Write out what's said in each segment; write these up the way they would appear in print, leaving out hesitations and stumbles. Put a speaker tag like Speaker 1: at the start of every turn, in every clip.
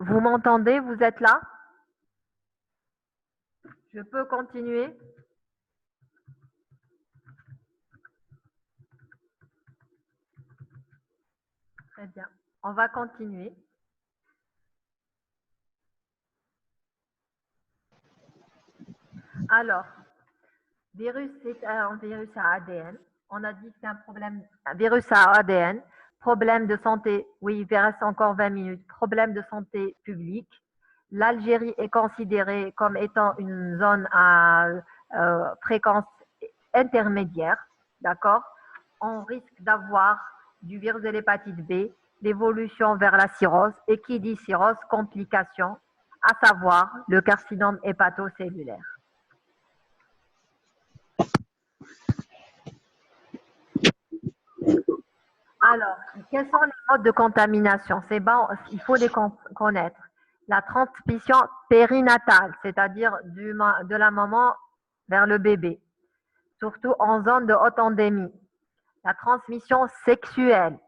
Speaker 1: Vous m'entendez? Vous êtes là? Je peux continuer? Très bien. On va continuer. Alors, virus, c'est un virus à ADN. On a dit que c'est un virus à ADN. Problème de santé, oui, il reste encore 20 minutes. Problème de santé publique. L'Algérie est considérée comme étant une zone à fréquence intermédiaire, d'accord? On risque d'avoir du virus de l'hépatite B, l'évolution vers la cirrhose, et qui dit cirrhose, complications, à savoir le carcinome hépatocellulaire. Alors, quels sont les modes de contamination? C'est bon, il faut les connaître. La transmission périnatale, c'est-à-dire de la maman vers le bébé, surtout en zone de haute endémie. La transmission sexuelle,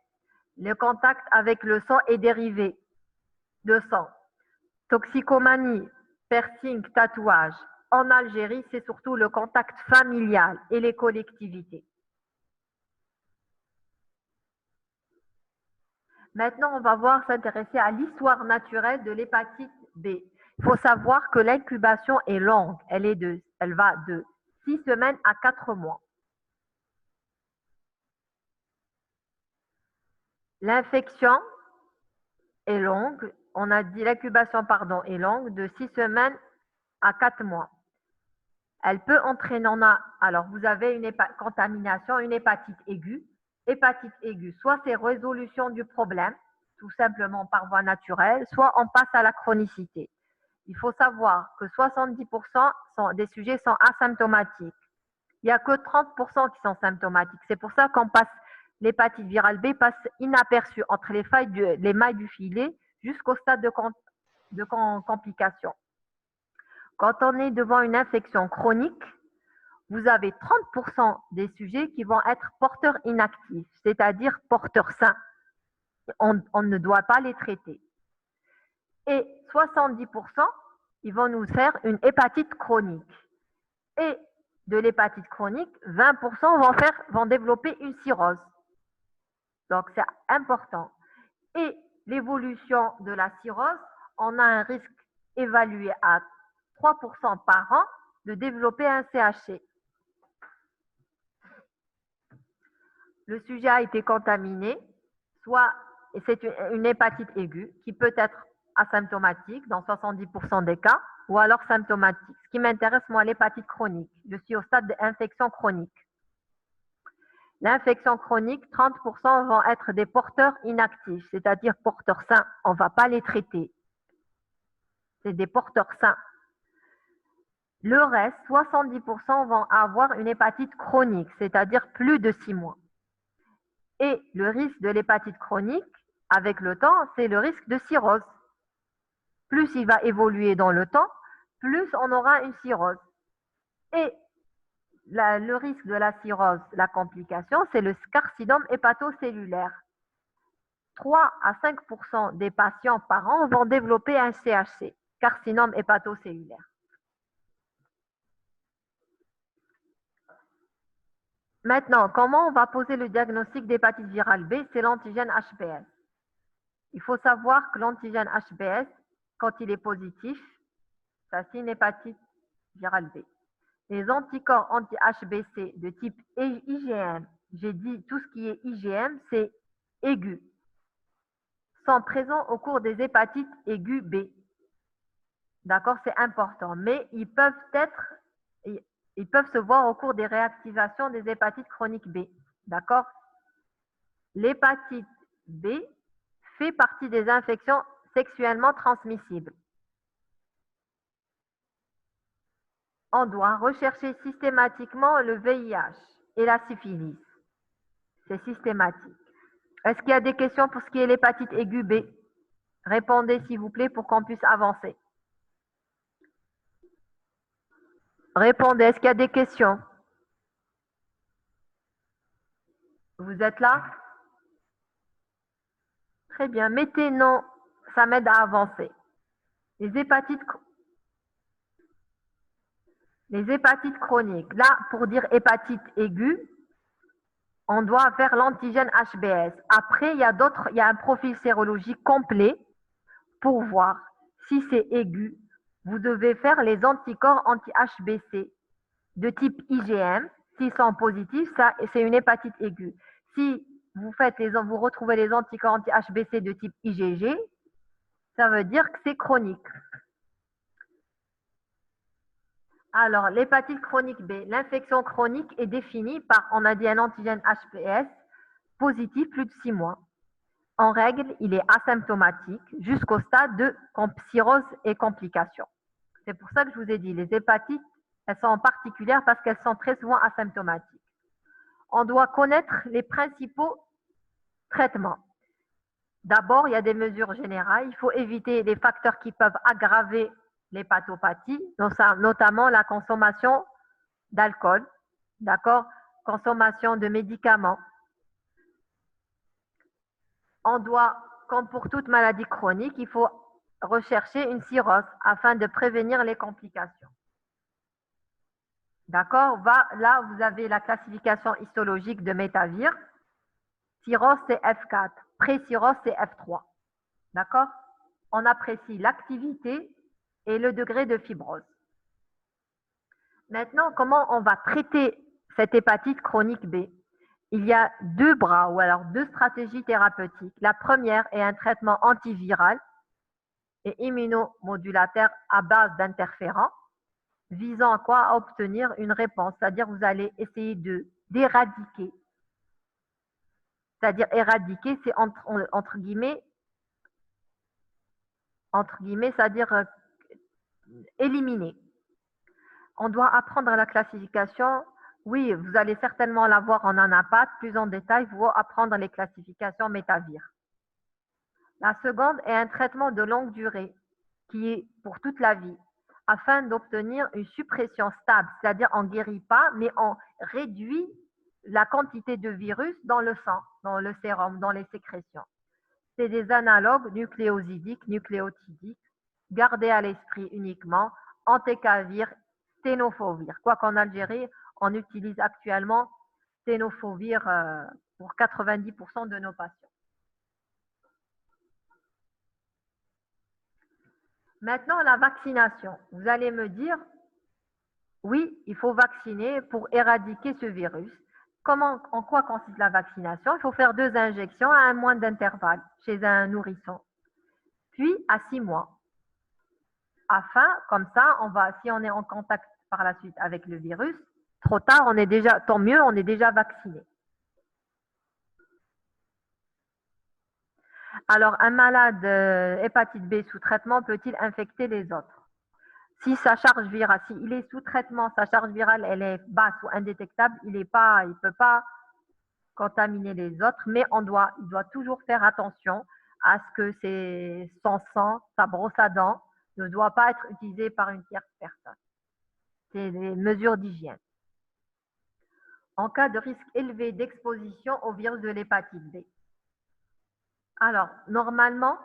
Speaker 1: le contact avec le sang et dérivés de sang. Toxicomanie, piercing, tatouage. En Algérie, c'est surtout le contact familial et les collectivités. Maintenant, on va s'intéresser à l'histoire naturelle de l'hépatite B. Il faut savoir que l'incubation est longue. Elle va de 6 semaines à 4 mois. L'infection est longue. On a dit l'incubation, pardon, est longue de 6 semaines à 4 mois. Elle peut entraîner, alors vous avez une contamination, une hépatite aiguë. Hépatite aiguë, soit c'est résolution du problème, tout simplement par voie naturelle, soit on passe à la chronicité. Il faut savoir que 70% des sujets sont asymptomatiques. Il n'y a que 30% qui sont symptomatiques. C'est pour ça qu'on passe, l'hépatite virale B passe inaperçue entre les mailles du filet jusqu'au stade de complication. Quand on est devant une infection chronique, vous avez 30% des sujets qui vont être porteurs inactifs, c'est-à-dire porteurs sains. On ne doit pas les traiter. Et 70%, ils vont nous faire une hépatite chronique. Et de l'hépatite chronique, 20% vont développer une cirrhose. Donc, c'est important. Et l'évolution de la cirrhose, on a un risque évalué à 3% par an de développer un CHC. Le sujet a été contaminé, soit c'est une hépatite aiguë qui peut être asymptomatique dans 70% des cas, ou alors symptomatique. Ce qui m'intéresse, moi, l'hépatite chronique. Je suis au stade d'infection chronique. L'infection chronique, 30% vont être des porteurs inactifs, c'est-à-dire porteurs sains. On ne va pas les traiter. C'est des porteurs sains. Le reste, 70% vont avoir une hépatite chronique, c'est-à-dire plus de 6 mois. Et le risque de l'hépatite chronique, avec le temps, c'est le risque de cirrhose. Plus il va évoluer dans le temps, plus on aura une cirrhose. Et le risque de la cirrhose, la complication, c'est le carcinome hépatocellulaire. 3 à 5% des patients par an vont développer un CHC, carcinome hépatocellulaire. Maintenant, comment on va poser le diagnostic d'hépatite virale B? C'est l'antigène HBS. Il faut savoir que l'antigène HBS, quand il est positif, ça c'est une hépatite virale B. Les anticorps anti-HBC de type IgM, j'ai dit tout ce qui est IgM, c'est aigu, sont présents au cours des hépatites aiguës B. D'accord, c'est important. Mais ils peuvent se voir au cours des réactivations des hépatites chroniques B. D'accord? L'hépatite B fait partie des infections sexuellement transmissibles. On doit rechercher systématiquement le VIH et la syphilis. C'est systématique. Est-ce qu'il y a des questions pour ce qui est l'hépatite aiguë B? Répondez s'il vous plaît pour qu'on puisse avancer. Répondez, est-ce qu'il y a des questions? Vous êtes là? Très bien, mettez non, ça m'aide à avancer. Les hépatites chroniques. Là, pour dire hépatite aiguë, on doit faire l'antigène HBS. Après, il y a un profil sérologique complet pour voir si c'est aigu. Vous devez faire les anticorps anti-HBC de type IgM. S'ils sont positifs, ça, c'est une hépatite aiguë. Si vous retrouvez les anticorps anti-HBC de type IgG, ça veut dire que c'est chronique. Alors, l'hépatite chronique B, l'infection chronique est définie par, on a dit, un antigène HBS positif plus de 6 mois. En règle, il est asymptomatique jusqu'au stade de cirrhose et complications. C'est pour ça que je vous ai dit, les hépatites, elles sont en particulier parce qu'elles sont très souvent asymptomatiques. On doit connaître les principaux traitements. D'abord, il y a des mesures générales. Il faut éviter les facteurs qui peuvent aggraver l'hépatopathie, notamment la consommation d'alcool, d'accord, consommation de médicaments. On doit, comme pour toute maladie chronique, il faut rechercher une cirrhose afin de prévenir les complications. D'accord? Là, vous avez la classification histologique de Métavir. Cirrhose, c'est F4. Pré-cirrhose, c'est F3. D'accord? On apprécie l'activité et le degré de fibrose. Maintenant, comment on va traiter cette hépatite chronique B? Il y a deux bras, ou alors deux stratégies thérapeutiques. La première est un traitement antiviral et immunomodulateur à base d'interférents, visant à quoi? À obtenir une réponse, c'est-à-dire vous allez essayer d'éradiquer. C'est-à-dire éradiquer, c'est entre guillemets, c'est-à-dire éliminer. On doit apprendre la classification. Oui, vous allez certainement la voir en anapath, plus en détail, vous apprendre les classifications Métavir. La seconde est un traitement de longue durée, qui est pour toute la vie, afin d'obtenir une suppression stable, c'est-à-dire on ne guérit pas, mais on réduit la quantité de virus dans le sang, dans le sérum, dans les sécrétions. C'est des analogues nucléosidiques, nucléotidiques, gardés à l'esprit uniquement, entecavir, tenofovir. Quoiqu'en Algérie, on utilise actuellement tenofovir pour 90% de nos patients. Maintenant, la vaccination. Vous allez me dire, oui, il faut vacciner pour éradiquer ce virus. En quoi consiste la vaccination? Il faut faire 2 injections à un mois d'intervalle chez un nourrisson, puis à 6 mois. Comme ça, si on est en contact par la suite avec le virus, trop tard, tant mieux, on est déjà vacciné. Alors, un malade hépatite B sous traitement peut-il infecter les autres? Si sa charge virale, s'il est sous traitement, sa charge virale, elle est basse ou indétectable, il ne peut pas contaminer les autres, mais il doit toujours faire attention à ce que son sang, sa brosse à dents, ne doit pas être utilisé par une tierce personne. C'est des mesures d'hygiène. En cas de risque élevé d'exposition au virus de l'hépatite B. Alors, normalement,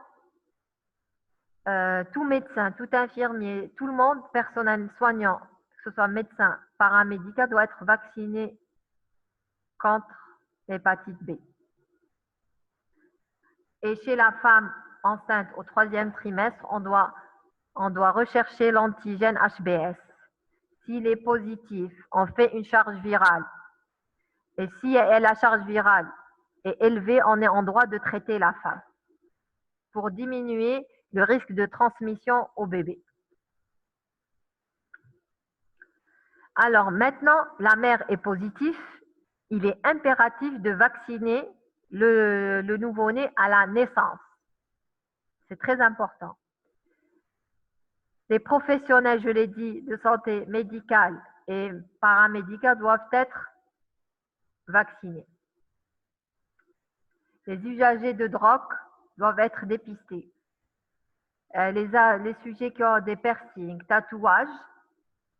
Speaker 1: tout médecin, tout infirmier, tout le monde, personnel soignant, que ce soit médecin, paramédical, doit être vacciné contre l'hépatite B. Et chez la femme enceinte au 3e trimestre, on doit rechercher l'antigène HBS. S'il est positif, on fait une charge virale. Et si la charge virale est élevée, on est en droit de traiter la femme pour diminuer le risque de transmission au bébé. Alors maintenant, la mère est positive, il est impératif de vacciner le nouveau-né à la naissance. C'est très important. Les professionnels, je l'ai dit, de santé médicale et paramédicale doivent être vaccinés. Les usagers de drogue doivent être dépistés. Les sujets qui ont des piercings, tatouages,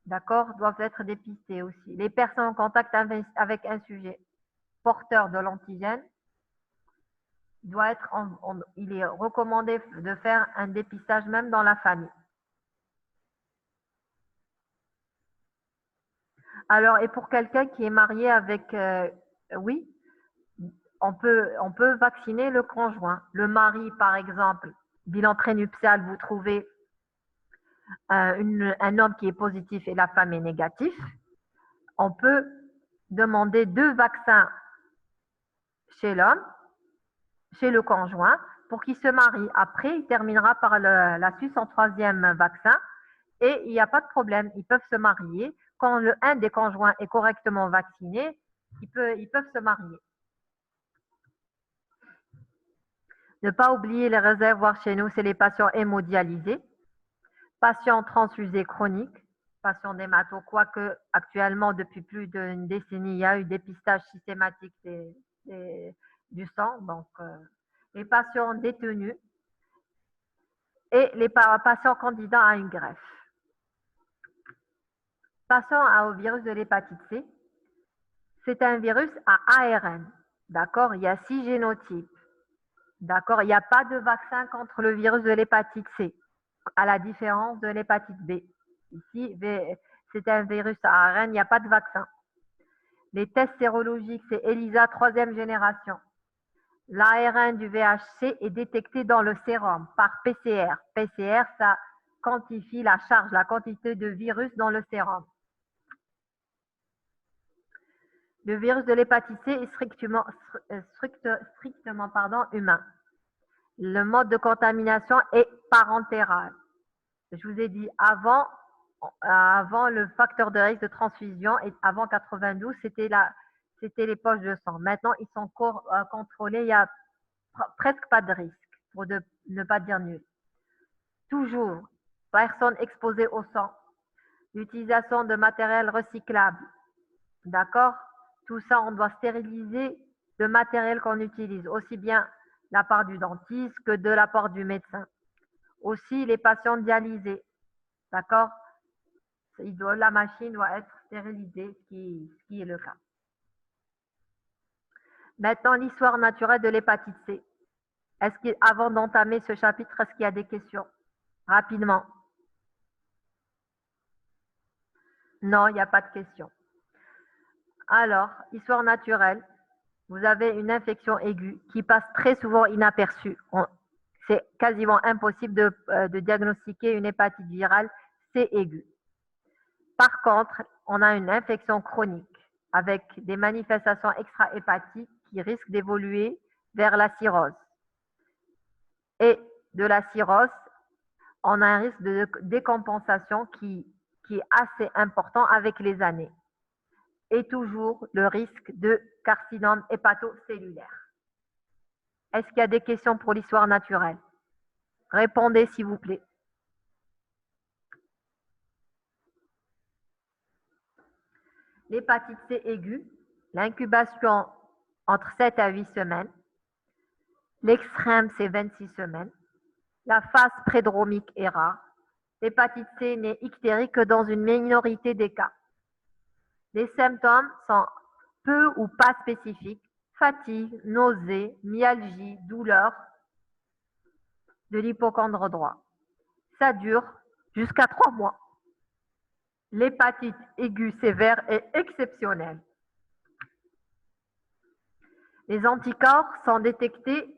Speaker 1: d'accord, doivent être dépistés aussi. Les personnes en contact avec un sujet porteur de l'antigène, il est recommandé de faire un dépistage même dans la famille. Alors, et pour quelqu'un qui est marié avec, oui, on peut vacciner le conjoint. Le mari, par exemple, bilan prénuptial, vous trouvez un homme qui est positif et la femme est négative. On peut demander 2 vaccins chez l'homme, chez le conjoint, pour qu'il se marie. Après, il terminera par la Suisse en 3e vaccin et il n'y a pas de problème. Ils peuvent se marier. Quand un des conjoints est correctement vacciné, ils peuvent se marier. Ne pas oublier les réservoirs chez nous, c'est les patients hémodialysés, patients transfusés chroniques, patients d'hémato, quoique actuellement, depuis plus d'une décennie, il y a eu dépistage systématique du sang. Donc, les patients détenus et les patients candidats à une greffe. Passons au virus de l'hépatite C. C'est un virus à ARN. D'accord? Il y a 6 génotypes. D'accord? Il n'y a pas de vaccin contre le virus de l'hépatite C, à la différence de l'hépatite B. Ici, c'est un virus à ARN, il n'y a pas de vaccin. Les tests sérologiques, c'est ELISA 3e génération. L'ARN du VHC est détecté dans le sérum par PCR. PCR, ça quantifie la charge, la quantité de virus dans le sérum. Le virus de l'hépatite C est strictement humain. Le mode de contamination est parentéral. Je vous ai dit avant le facteur de risque de transfusion, et avant 92, c'était les poches de sang. Maintenant, ils sont contrôlés, il n'y a presque pas de risque, pour ne pas dire nul. Toujours, personne exposée au sang. L'utilisation de matériel recyclable. D'accord? Tout ça, on doit stériliser le matériel qu'on utilise, aussi bien de la part du dentiste que de la part du médecin. Aussi, les patients dialysés. D'accord? La machine doit être stérilisée, ce qui est le cas. Maintenant, l'histoire naturelle de l'hépatite C. Avant d'entamer ce chapitre, est-ce qu'il y a des questions? Rapidement. Non, il n'y a pas de questions. Alors, histoire naturelle. Vous avez une infection aiguë qui passe très souvent inaperçue. C'est quasiment impossible de diagnostiquer une hépatite virale C aiguë. Par contre, on a une infection chronique avec des manifestations extra-hépatiques qui risquent d'évoluer vers la cirrhose. Et de la cirrhose, on a un risque de décompensation qui est assez important avec les années. Et toujours le risque de carcinome hépatocellulaire. Est-ce qu'il y a des questions pour l'histoire naturelle? Répondez, s'il vous plaît. L'hépatite C aiguë, l'incubation entre 7 à 8 semaines. L'extrême, c'est 26 semaines. La phase prédromique est rare. L'hépatite C n'est ictérique que dans une minorité des cas. Les symptômes sont peu ou pas spécifiques. Fatigue, nausée, myalgie, douleur de l'hypocondre droit. Ça dure jusqu'à 3 mois. L'hépatite aiguë sévère est exceptionnelle. Les anticorps sont détectés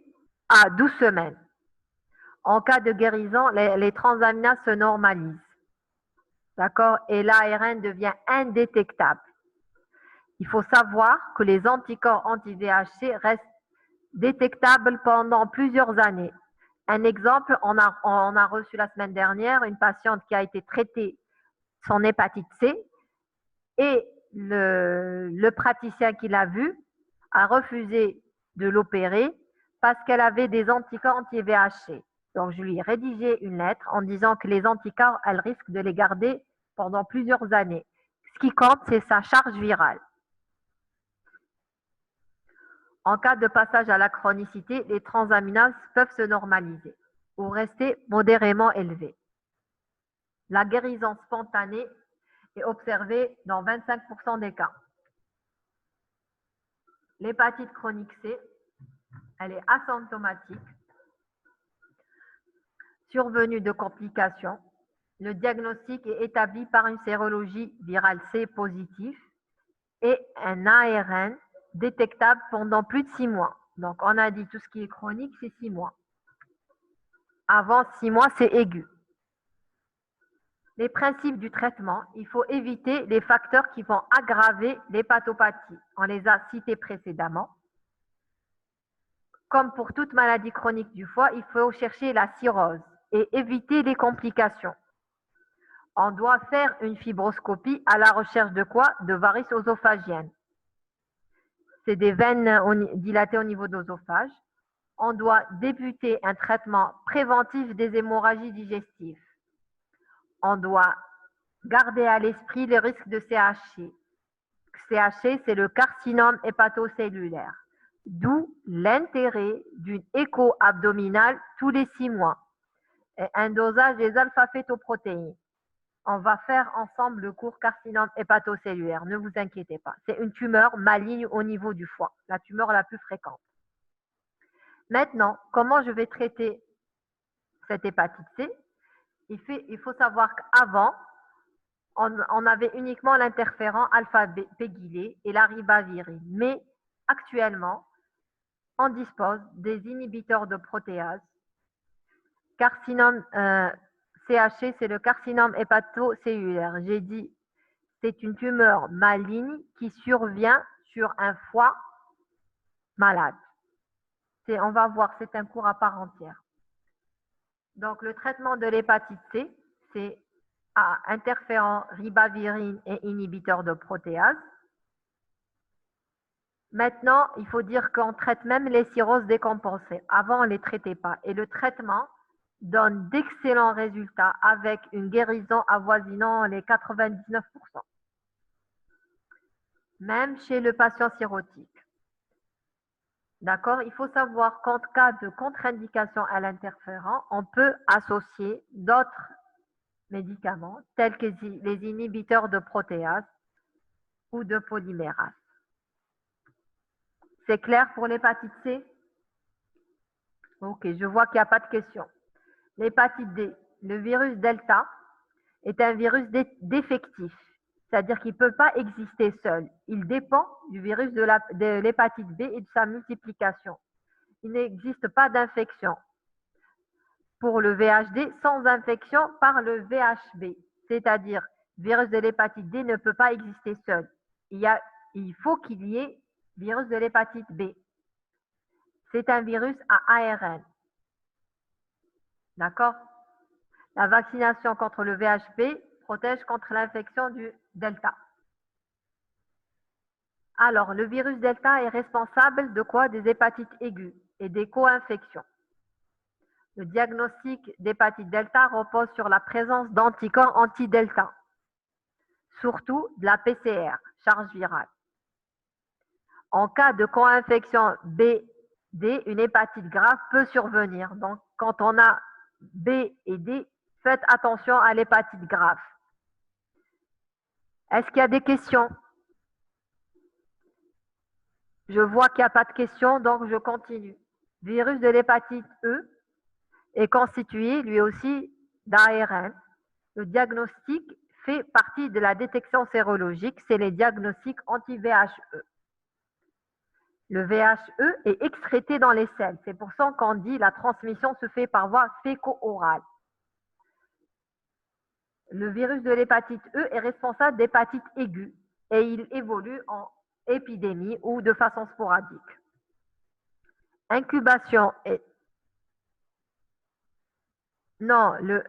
Speaker 1: à 12 semaines. En cas de guérison, les transaminases se normalisent. D'accord? Et l'ARN devient indétectable. Il faut savoir que les anticorps anti-VHC restent détectables pendant plusieurs années. Un exemple, on a reçu la semaine dernière une patiente qui a été traitée son hépatite C et le praticien qui l'a vue a refusé de l'opérer parce qu'elle avait des anticorps anti-VHC. Donc, je lui ai rédigé une lettre en disant que les anticorps, elle risque de les garder pendant plusieurs années. Ce qui compte, c'est sa charge virale. En cas de passage à la chronicité, les transaminases peuvent se normaliser ou rester modérément élevées. La guérison spontanée est observée dans 25% des cas. L'hépatite chronique C, elle est asymptomatique, survenue de complications, Le diagnostic est établi par une sérologie virale C positive et un ARN détectable pendant plus de 6 mois. Donc, on a dit tout ce qui est chronique, c'est 6 mois. Avant 6 mois, c'est aigu. Les principes du traitement, il faut éviter les facteurs qui vont aggraver l'hépatopathie. On les a cités précédemment. Comme pour toute maladie chronique du foie, il faut chercher la cirrhose et éviter les complications. On doit faire une fibroscopie à la recherche de quoi? De varices œsophagiennes. C'est des veines dilatées au niveau de l'œsophage. On doit débuter un traitement préventif des hémorragies digestives. On doit garder à l'esprit le risque de CHC. CHC, c'est le carcinome hépatocellulaire. D'où l'intérêt d'une écho abdominale tous les 6 mois et un dosage des alpha-fétoprotéines. On va faire ensemble le cours carcinome hépatocellulaire. Ne vous inquiétez pas. C'est une tumeur maligne au niveau du foie, la tumeur la plus fréquente. Maintenant, comment je vais traiter cette hépatite C? Il faut savoir qu'avant, on avait uniquement l'interféron alpha-pégylé et la ribavirine. Mais actuellement, on dispose des inhibiteurs de protéase. Carcinome CHC, c'est le carcinome hépatocellulaire. J'ai dit, c'est une tumeur maligne qui survient sur un foie malade. On va voir, c'est un cours à part entière. Donc, le traitement de l'hépatite C, c'est interféron, ribavirine et inhibiteur de protéase. Maintenant, il faut dire qu'on traite même les cirrhoses décompensées. Avant, on ne les traitait pas. Et le traitement donne d'excellents résultats avec une guérison avoisinant les 99%. Même chez le patient cirrhotique. D'accord? Il faut savoir qu'en cas de contre-indication à l'interféron, on peut associer d'autres médicaments tels que les inhibiteurs de protéase ou de polymérase. C'est clair pour l'hépatite C? Ok, je vois qu'il n'y a pas de questions. L'hépatite D, le virus delta est un virus défectif, c'est-à-dire qu'il ne peut pas exister seul. Il dépend du virus de l'hépatite B et de sa multiplication. Il n'existe pas d'infection pour le VHD sans infection par le VHB, c'est-à-dire le virus de l'hépatite D ne peut pas exister seul. Il faut qu'il y ait virus de l'hépatite B. C'est un virus à ARN. D'accord? La vaccination contre le VHB protège contre l'infection du delta. Alors, le virus delta est responsable de quoi? Des hépatites aiguës et des co-infections. Le diagnostic d'hépatite delta repose sur la présence d'anticorps anti-delta, surtout de la PCR, charge virale. En cas de co-infection B-D, une hépatite grave peut survenir. Donc, quand on a B et D, faites attention à l'hépatite grave. Est-ce qu'il y a des questions? Je vois qu'il n'y a pas de questions, donc je continue. Le virus de l'hépatite E est constitué lui aussi d'ARN. Le diagnostic fait partie de la détection sérologique, c'est les diagnostics anti-VHE. Le VHE est excrété dans les selles. C'est pour ça qu'on dit la transmission se fait par voie féco-orale. Le virus de l'hépatite E est responsable d'hépatite aiguë et il évolue en épidémie ou de façon sporadique. Incubation est... Non, le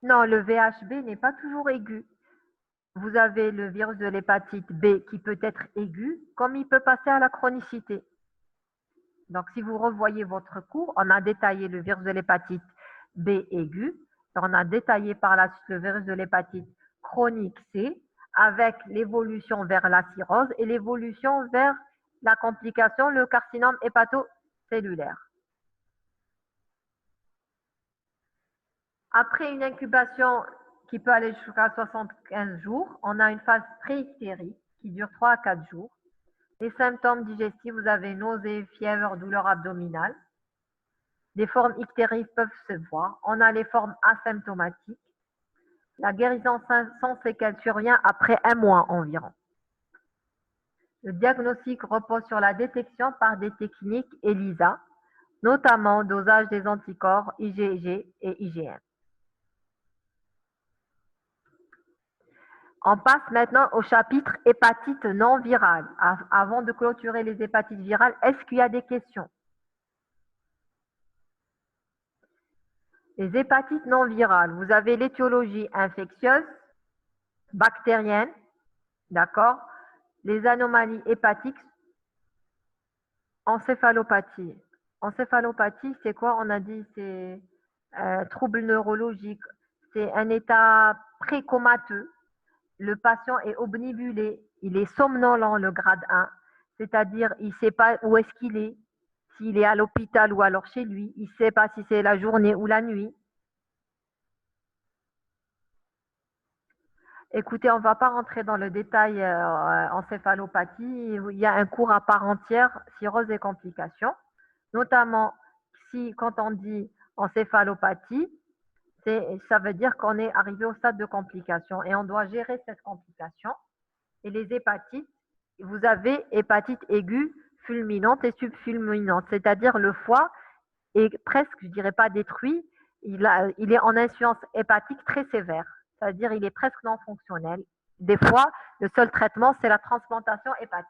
Speaker 1: VHB n'est pas toujours aigu. Vous avez le virus de l'hépatite B qui peut être aigu, comme il peut passer à la chronicité. Donc, si vous revoyez votre cours, on a détaillé le virus de l'hépatite B aigu. On a détaillé par la suite le virus de l'hépatite chronique C avec l'évolution vers la cirrhose et l'évolution vers la complication, le carcinome hépatocellulaire. Après une incubation qui peut aller jusqu'à 75 jours, on a une phase pré-hystérique qui dure 3 à 4 jours. Les symptômes digestifs, vous avez nausées, fièvre, douleur abdominale. des formes ictériques peuvent se voir. On a les formes asymptomatiques. La guérison sans séquelles sur rien après 1 mois environ. Le diagnostic repose sur la détection par des techniques ELISA, notamment dosage des anticorps IgG et IgM. On passe maintenant au chapitre hépatite non virale. Avant de clôturer les hépatites virales, est-ce qu'il y a des questions? Les hépatites non virales, vous avez l'étiologie infectieuse, bactérienne, d'accord? Les anomalies hépatiques, encéphalopathie. Encéphalopathie, c'est quoi? On a dit c'est trouble neurologique, c'est un état précomateux. Le patient est obnubulé, il est somnolent, le grade 1, c'est-à-dire il ne sait pas où est-ce qu'il est, s'il est à l'hôpital ou alors chez lui, il ne sait pas si c'est la journée ou la nuit. Écoutez, on ne va pas rentrer dans le détail encéphalopathie. Il y a un cours à part entière, cirrhose et complications. Notamment, si quand on dit encéphalopathie, ça veut dire qu'on est arrivé au stade de complication et on doit gérer cette complication. Et les hépatites, vous avez hépatite aiguë, fulminante et subfulminante, c'est-à-dire le foie est presque, je ne dirais pas détruit, il est en insuffisance hépatique très sévère. C'est-à-dire il est presque non fonctionnel. Des fois, le seul traitement, c'est la transplantation hépatique.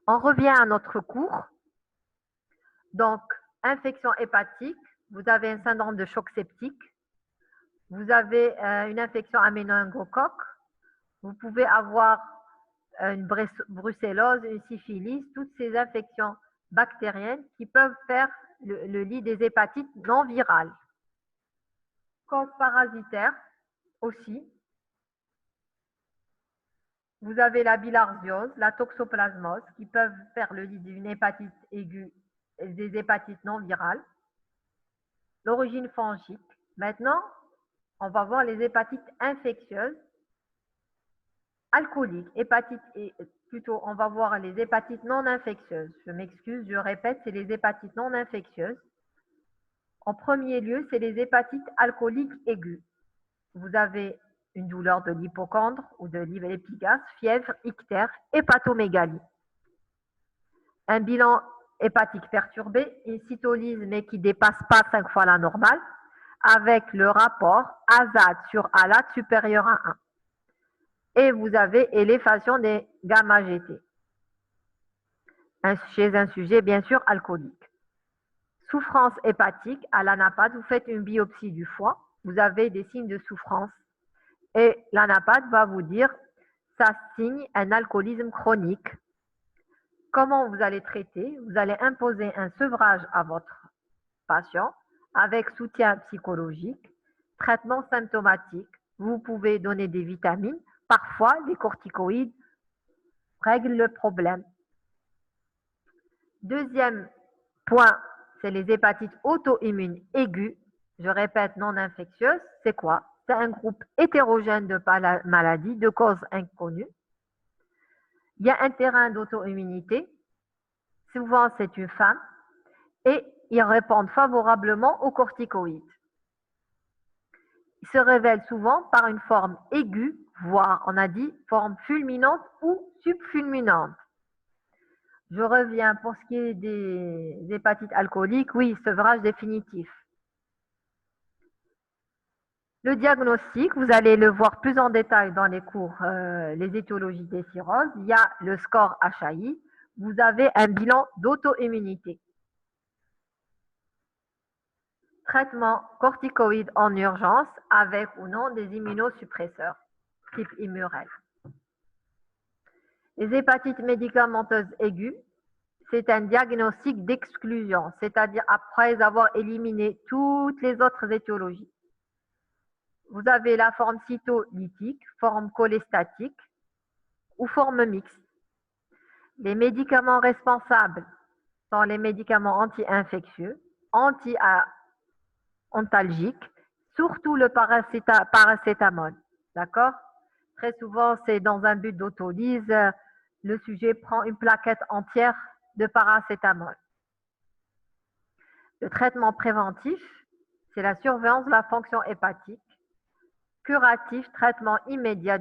Speaker 1: On revient à notre cours. Donc, infection hépatique, vous avez un syndrome de choc septique, vous avez une infection à méningocoque, vous pouvez avoir une brucellose, une syphilis, toutes ces infections bactériennes qui peuvent faire le lit des hépatites non virales. Cause parasitaire aussi. Vous avez la bilharziose, la toxoplasmose qui peuvent faire le lit d'une hépatite aiguë et des hépatites non virales. L'origine fongique. Maintenant, on va voir les hépatites infectieuses alcooliques. Plutôt, on va voir les hépatites non infectieuses. Je m'excuse, je répète, c'est les hépatites non infectieuses. En premier lieu, c'est les hépatites alcooliques aiguës. Vous avez une douleur de l'hypocondre ou de l'épigase, fièvre, ictère, hépatomégalie. Un bilan hépatique perturbé, une cytolyse mais qui ne dépasse pas 5 fois la normale, avec le rapport AZAD sur ALAT supérieur à 1. Et vous avez élévation des gamma-GT chez un sujet bien sûr alcoolique. Souffrance hépatique, à l'anapathe, vous faites une biopsie du foie, vous avez des signes de souffrance et l'anapathe va vous dire ça signe un alcoolisme chronique. Comment vous allez traiter? Vous allez imposer un sevrage à votre patient avec soutien psychologique, traitement symptomatique. Vous pouvez donner des vitamines, parfois les corticoïdes règlent le problème. Deuxième point, c'est les hépatites auto-immunes aiguës. Je répète, non infectieuses. C'est quoi? C'est un groupe hétérogène de maladies de cause inconnue. Il y a un terrain d'auto-immunité. Souvent, c'est une femme. Et ils répondent favorablement aux corticoïdes. Ils se révèlent souvent par une forme aiguë, voire, on a dit, forme fulminante ou subfulminante. Je reviens pour ce qui est des hépatites alcooliques. Oui, sevrage définitif. Le diagnostic, vous allez le voir plus en détail dans les cours, les étiologies des cirrhoses. Il y a le score HAI. Vous avez un bilan d'auto-immunité. Traitement corticoïde en urgence avec ou non des immunosuppresseurs, type Immurel. Les hépatites médicamenteuses aiguës, c'est un diagnostic d'exclusion, c'est-à-dire après avoir éliminé toutes les autres étiologies. Vous avez la forme cytolytique, forme cholestatique ou forme mixte. Les médicaments responsables sont les médicaments anti-infectieux, anti-ontalgiques, surtout le paracétamol. D'accord? Très souvent, c'est dans un but d'autolyse, le sujet prend une plaquette entière de paracétamol. Le traitement préventif, c'est la surveillance de la fonction hépatique. Curatif, traitement immédiat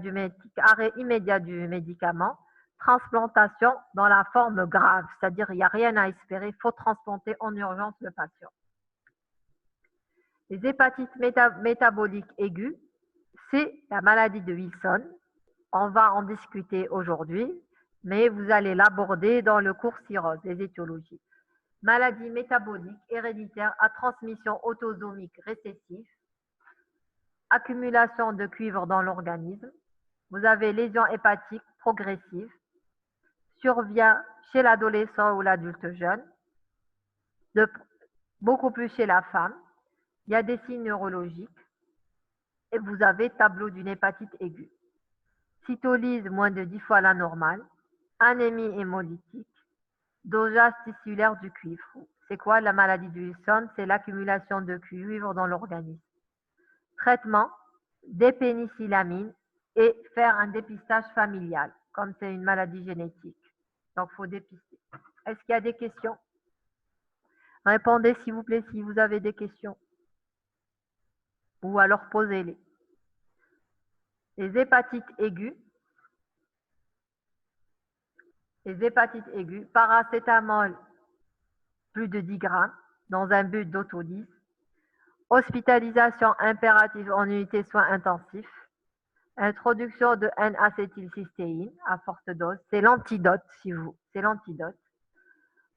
Speaker 1: arrêt immédiat du médicament. Transplantation dans la forme grave, c'est-à-dire il n'y a rien à espérer, il faut transplanter en urgence le patient. Les hépatites métaboliques aiguës, c'est la maladie de Wilson. On va en discuter aujourd'hui, mais vous allez l'aborder dans le cours cirrhose, les étiologies. Maladie métabolique héréditaire à transmission autosomique récessive, accumulation de cuivre dans l'organisme. Vous avez lésion hépatique progressive, survient chez l'adolescent ou l'adulte jeune, beaucoup plus chez la femme. Il y a des signes neurologiques et vous avez tableau d'une hépatite aiguë. Cytolyse moins de 10 fois la normale, anémie hémolytique, dosage tissulaire du cuivre. C'est quoi la maladie de Wilson? C'est l'accumulation de cuivre dans l'organisme. Traitement, des pénicillamines et faire un dépistage familial, comme c'est une maladie génétique. Donc, il faut dépister. Est-ce qu'il y a des questions? Répondez s'il vous plaît si vous avez des questions. Ou alors posez-les. Les hépatites aiguës, paracétamol plus de 10 grammes dans un but d'autolyse, hospitalisation impérative en unité soins intensifs, introduction de N-acétylcystéine à forte dose, c'est l'antidote c'est l'antidote.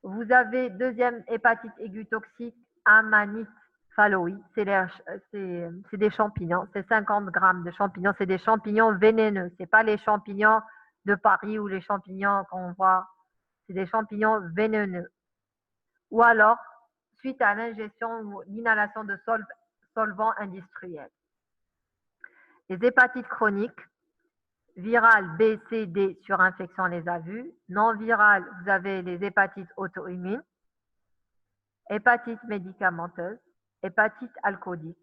Speaker 1: Vous avez deuxième hépatite aiguë toxique, amanite phalloïde, c'est des champignons, c'est 50 grammes de champignons, c'est des champignons vénéneux, c'est pas les champignons de Paris ou les champignons qu'on voit, c'est des champignons vénéneux. Ou alors, suite à l'ingestion ou l'inhalation de solvants industriels. Les hépatites chroniques, virales B, C, D sur infection, on les a vues. Non virales, vous avez les hépatites auto-immunes, hépatite médicamenteuse, hépatite alcoolique.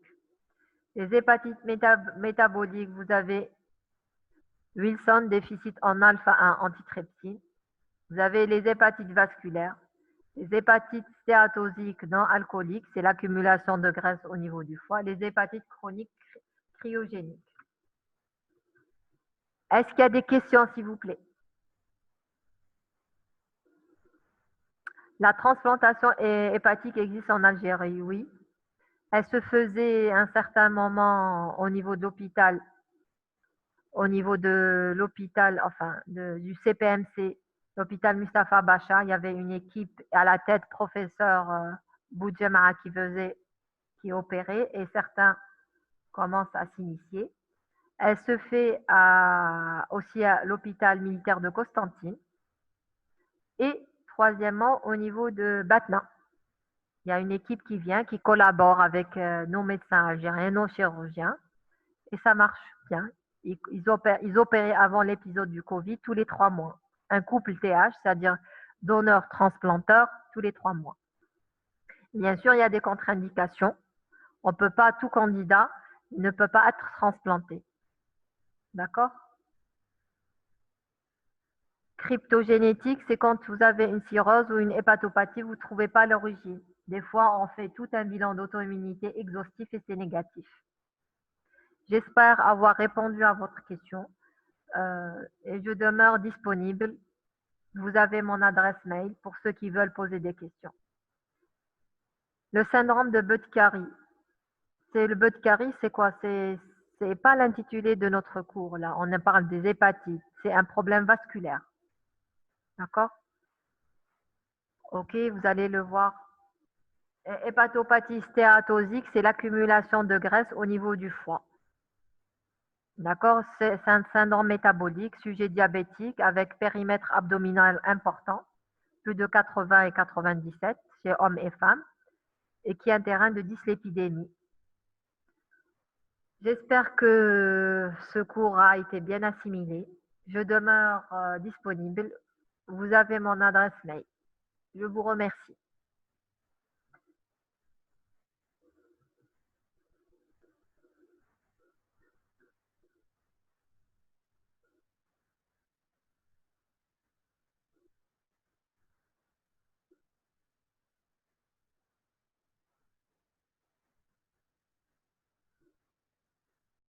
Speaker 1: Les hépatites métaboliques, vous avez Wilson, déficit en alpha-1 antitrypsine. Vous avez les hépatites vasculaires, les hépatites stéatosiques non alcooliques, c'est l'accumulation de graisse au niveau du foie. Les hépatites chroniques cryogéniques. Est-ce qu'il y a des questions, s'il vous plaît? La transplantation hépatique existe en Algérie, oui. Elle se faisait à un certain moment au niveau de l'hôpital, du CPMC, l'hôpital Mustapha Bacha. Il y avait une équipe à la tête, professeur Boudjema qui opérait, et certains commencent à s'initier. Elle se fait aussi à l'hôpital militaire de Constantine. Et troisièmement, au niveau de Batna, il y a une équipe qui vient, qui collabore avec nos médecins algériens, nos chirurgiens, et ça marche bien. Ils opéraient avant l'épisode du Covid tous les 3 mois. Un couple TH, c'est-à-dire donneur-transplanteur, tous les 3 mois. Bien sûr, il y a des contre-indications. On peut pas, tout candidat ne peut pas être transplanté. D'accord? Cryptogénétique, c'est quand vous avez une cirrhose ou une hépatopathie, vous ne trouvez pas l'origine. Des fois, on fait tout un bilan d'auto-immunité exhaustif et c'est négatif. J'espère avoir répondu à votre question et je demeure disponible. Vous avez mon adresse mail pour ceux qui veulent poser des questions. Le syndrome de Budd-Chiari. Le Budd-Chiari, c'est quoi? C'est pas l'intitulé de notre cours là. On parle des hépatites. C'est un problème vasculaire. D'accord? Ok, vous allez le voir. Hépatopathie stéatosique, c'est l'accumulation de graisse au niveau du foie. D'accord? C'est un syndrome métabolique, sujet diabétique avec périmètre abdominal important, plus de 80 et 97 chez hommes et femmes, et qui est un terrain de dyslipidémie. J'espère que ce cours a été bien assimilé. Je demeure disponible. Vous avez mon adresse mail. Je vous remercie.